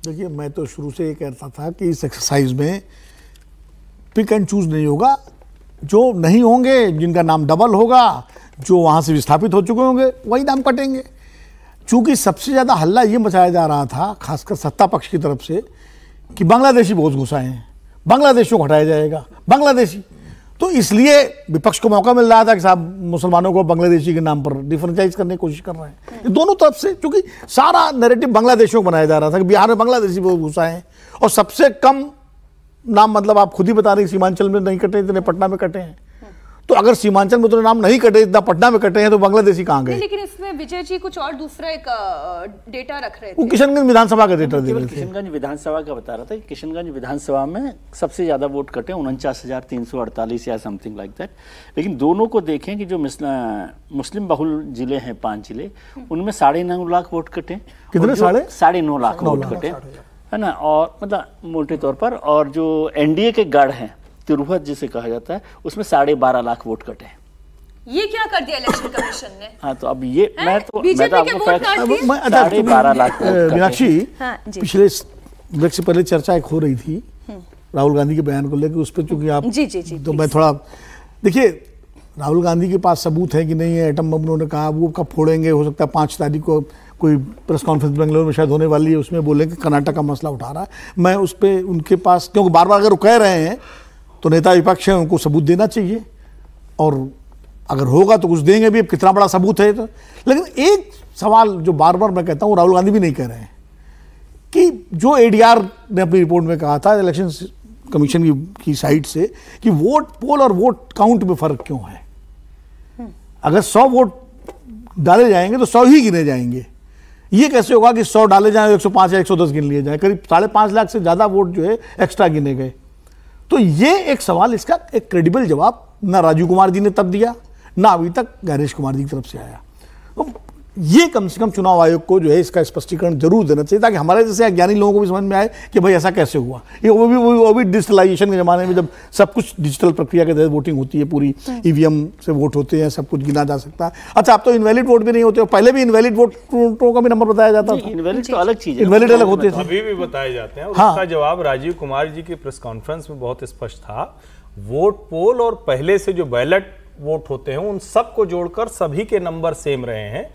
देखिए, मैं तो शुरू से ये कहता था कि इस एक्सरसाइज में पिक एंड चूज नहीं होगा। जो नहीं होंगे, जिनका नाम डबल होगा, जो वहाँ से विस्थापित हो चुके होंगे, वही नाम कटेंगे। चूंकि सबसे ज़्यादा हल्ला ये मचाया जा रहा था, खासकर सत्ता पक्ष की तरफ से, कि बांग्लादेशी बहुत घुसाए हैं, बांग्लादेशियों को हटाया जाएगा, बांग्लादेशी। तो इसलिए विपक्ष को मौका मिल रहा था कि साहब मुसलमानों को बांग्लादेशी के नाम पर डिफरेंशिएट करने की कोशिश कर रहे हैं दोनों तरफ से, क्योंकि सारा नैरेटिव बांग्लादेशियों को बनाया जा रहा था कि बिहार में बांग्लादेशी बहुत घुसाए हैं। और सबसे कम नाम, मतलब आप खुद ही बता रहे, सीमांचल में नहीं कटे, इतने पटना में कटे हैं। तो अगर सीमांचल में उतने नाम नहीं कटे, इतना पटना में कटे हैं, तो बांग्लादेशी कहाँ गए? लेकिन इसमें विजय जी कुछ और दूसरा एक डेटा रख रहे थे। वो किशनगंज विधानसभा का डेटा दे रहे थे। किशनगंज विधानसभा का बता रहा था कि किशनगंज विधानसभा में सबसे ज्यादा वोट कटे 49,348 या समथिंग लाइक दैट। लेकिन दोनों को देखें कि जो मुस्लिम बहुल जिले हैं 5 जिले, उनमें 9.5 लाख वोट कटे। कितने? 9.5 लाख वोट कटे, है ना। और मतलब मोटे तौर पर, और जो एनडीए के गढ़ हैं, तिरुपत जिसे कहा जाता है, उसमें 12.5 लाख वोट कटे। ये क्या कर दिया इलेक्शन कमीशन ने? हाँ, तो अब ये मैं तो आपको 12.5 लाख। मीनाक्षी, पिछले से पहले चर्चा एक हो रही थी राहुल गांधी के बयान को लेकर, उस पर चूंकि आप जी, तो मैं थोड़ा, देखिए, राहुल गांधी के पास सबूत है कि नहीं है एटम बम उन्होंने कहा, वो कब फोड़ेंगे? हो सकता है 5 तारीख को कोई प्रेस कॉन्फ्रेंस बेंगलुरु में शायद होने वाली है, उसमें बोलेंगे कर्नाटक का मसला उठा रहा है। मैं उस पर उनके पास, क्योंकि बार बार अगर वो कह रहे हैं तो नेता विपक्ष है, उनको सबूत देना चाहिए, और अगर होगा तो कुछ देंगे भी। अब कितना बड़ा सबूत है तो। लेकिन एक सवाल जो बार बार मैं कहता हूँ, राहुल गांधी भी नहीं कह रहे हैं, कि जो एडीआर ने अपनी रिपोर्ट में कहा था इलेक्शन कमीशन की साइड से, कि वोट पोल और वोट काउंट में फर्क क्यों है। अगर 100 वोट डाले जाएंगे तो 100 ही गिने जाएंगे। ये कैसे होगा कि 100 डाले जाए, 105 या 110 गिन लिए जाए? करीब 5.5 लाख से ज्यादा वोट जो है एक्स्ट्रा गिने गए। तो ये एक सवाल, इसका एक क्रेडिबल जवाब ना राजीव कुमार जी ने तब दिया, ना अभी तक गणेश कुमार जी की तरफ से आया। तो ये कम से कम चुनाव आयोग को जो है इसका स्पष्टीकरण जरूर देना चाहिए, ताकि हमारे जैसे अज्ञानी लोगों को भी समझ में आए कि भाई ऐसा कैसे हुआ। ये वो भी डिजिटलाइजेशन के जमाने में, जब सब कुछ डिजिटल प्रक्रिया के तहत वोटिंग होती है, पूरी ईवीएम से वोट होते हैं, सब कुछ गिना जा सकता है। अच्छा, अब तो इनवैलिड वोट भी नहीं होते, पहले भी इनवैलिड वोटों का भी नंबर बताया जाता था। इनवैलिड तो अलग चीज है, इनवैलिड अलग होते थे, अभी भी बताए जाते हैं। हाँ। उसका जवाब राजीव कुमार जी की प्रेस कॉन्फ्रेंस में बहुत स्पष्ट था। वोट पोल और पहले से जो बैलेट वोट होते हैं, उन सबको जोड़कर सभी के नंबर सेम रहे हैं।